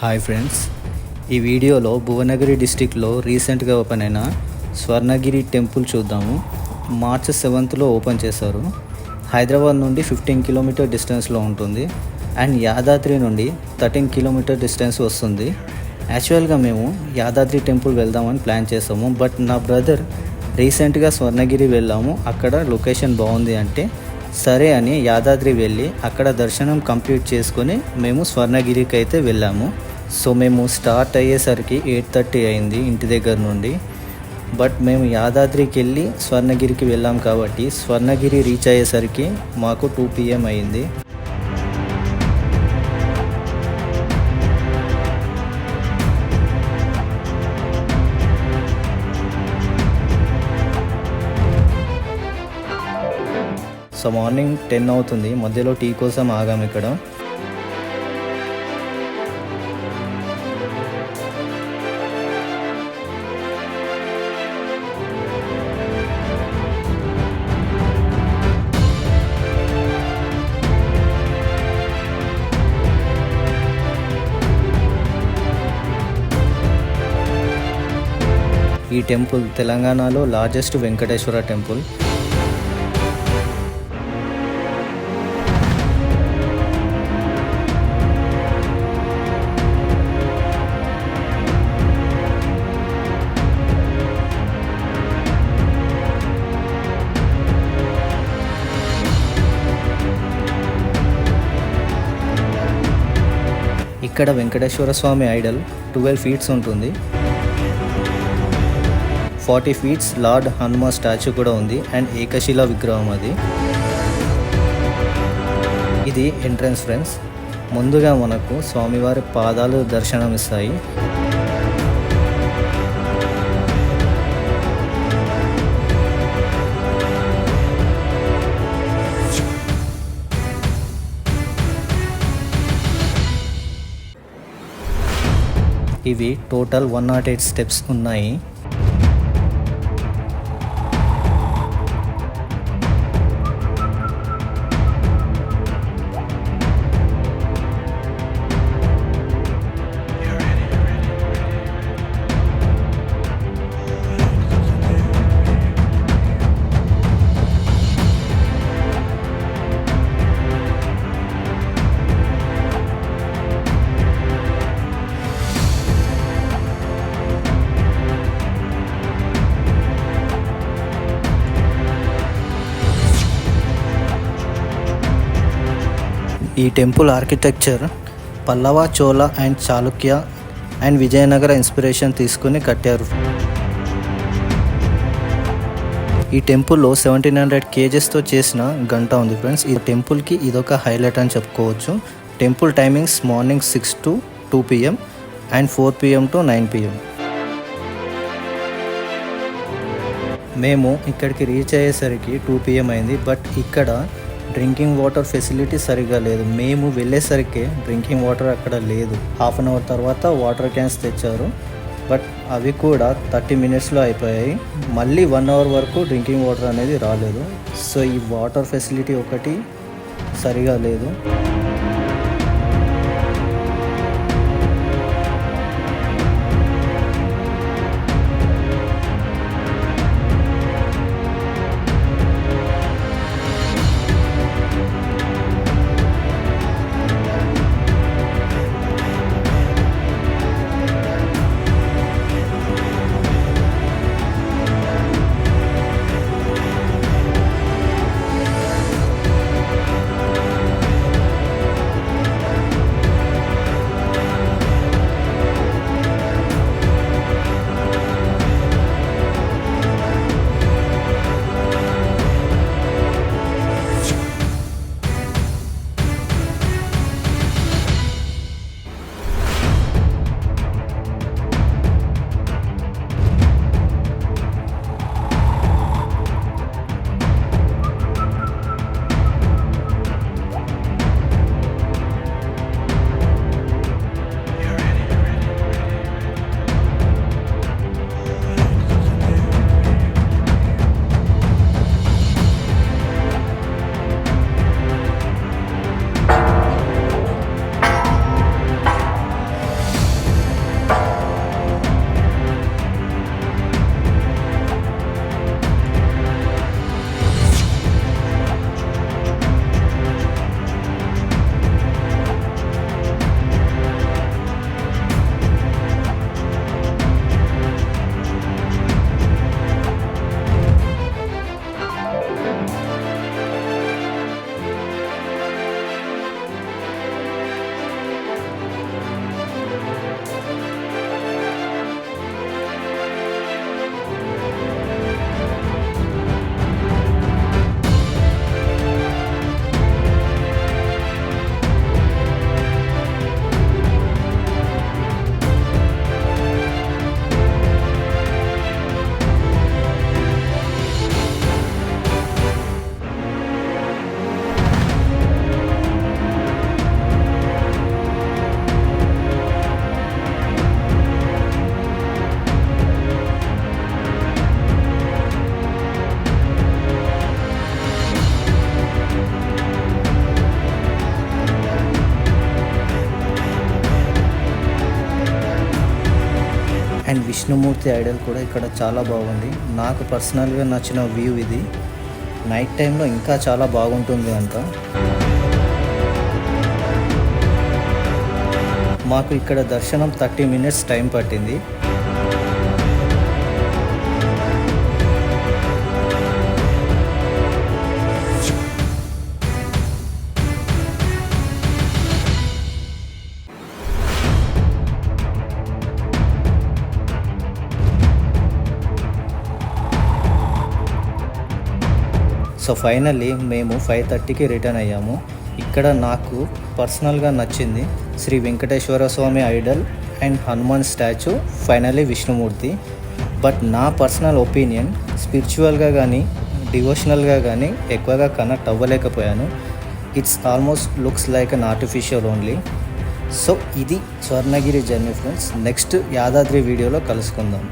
Hi friends, ఈ వీడియోలో భువనగిరి డిస్టిక్లో రీసెంట్గా ఓపెన్ అయిన స్వర్ణగిరి టెంపుల్ చూద్దాము. మార్చ్ 7th ఓపెన్ చేశారు. హైదరాబాద్ నుండి 15 కిలోమీటర్ డిస్టెన్స్లో ఉంటుంది అండ్ యాదాద్రి నుండి 13 కిలోమీటర్ డిస్టెన్స్ వస్తుంది. యాక్చువల్గా మేము యాదాద్రి టెంపుల్ వెళ్దామని ప్లాన్ చేసాము. బట్ నా బ్రదర్ రీసెంట్గా స్వర్ణగిరి వెళ్ళాము, అక్కడ లొకేషన్ బాగుంది అంటే సరే అని యాదాద్రి వెళ్ళి అక్కడ దర్శనం కంప్లీట్ చేసుకొని మేము స్వర్ణగిరికి అయితే వెళ్ళాము. సో మేము స్టార్ట్ అయ్యేసరికి 8:30 అయింది ఇంటి దగ్గర నుండి. బట్ మేము యాదాద్రికి వెళ్ళి స్వర్ణగిరికి వెళ్ళాం కాబట్టి స్వర్ణగిరి రీచ్ అయ్యేసరికి మాకు 2 PM అయింది. సో మార్నింగ్ 10 అవుతుంది. మధ్యలో టీ కోసం ఆగాము ఇక్కడ. ఈ టెంపుల్ తెలంగాణలో లార్జెస్ట్ వెంకటేశ్వర టెంపుల్. ఇక్కడ వెంకటేశ్వర స్వామి ఐడల్ 12 feet ఉంటుంది. 40 feet లార్డ్ హనుమ స్టాచ్యూ కూడా ఉంది అండ్ ఏకశిలా విగ్రహం అది. ఇది ఎంట్రన్స్ ఫ్రెండ్స్. ముందుగా మనకు స్వామివారి పాదాలు దర్శనం ఇస్తాయి. ఇవి టోటల్ 108 స్టెప్స్ ఉన్నాయి. ఈ temple architecture Pallava, Chola and Chalukya and Vijayanagara inspiration తీసుకుని కట్టారు. ఈ టెంపుల్లో 1700 kgsతో చేసిన గంట ఉంది ఫ్రెండ్స్. ఈ టెంపుల్కి ఇదొక హైలైట్ అని చెప్పుకోవచ్చు. Temple timings morning 6 to 2 PM and 4 PM to 9 PM. మేము ఇక్కడికి రీచ్ అయ్యేసరికి 2 PM అయింది. బట్ ఇక్కడ డ్రింకింగ్ వాటర్ ఫెసిలిటీ సరిగా లేదు. మేము వెళ్ళేసరికి డ్రింకింగ్ వాటర్ అక్కడ లేదు. 1/2 hour తర్వాత వాటర్ క్యాన్స్ తెచ్చారు. బట్ అవి కూడా 30 minutesలో అయిపోయాయి. మళ్ళీ 1 hour వరకు డ్రింకింగ్ వాటర్ అనేది రాలేదు. సో ఈ వాటర్ ఫెసిలిటీ ఒకటి సరిగా లేదు. అండ్ విష్ణుమూర్తి ఐడల్ కూడా ఇక్కడ చాలా బాగుంది. నాకు పర్సనల్గా నచ్చిన వ్యూ ఇది. నైట్ టైంలో ఇంకా చాలా బాగుంటుంది అంతా. మాకు ఇక్కడ దర్శనం 30 minutes టైం పట్టింది. సో ఫైనల్లీ మేము 5:30కి రిటర్న్ అయ్యాము. ఇక్కడ నాకు పర్సనల్గా నచ్చింది Shri Venkateswara Swamy idol and Hanuman statue, finally Vishnumurthy. But నా పర్సనల్ ఒపీనియన్, స్పిరిచువల్గా కానీ డివోషనల్గా కానీ ఎక్కువగా కనెక్ట్ అవ్వలేకపోయాను. It's almost looks like an artificial only. So ఇది Swarnagiri journey friends. Next Yadadri వీడియోలో కలుసుకుందాం.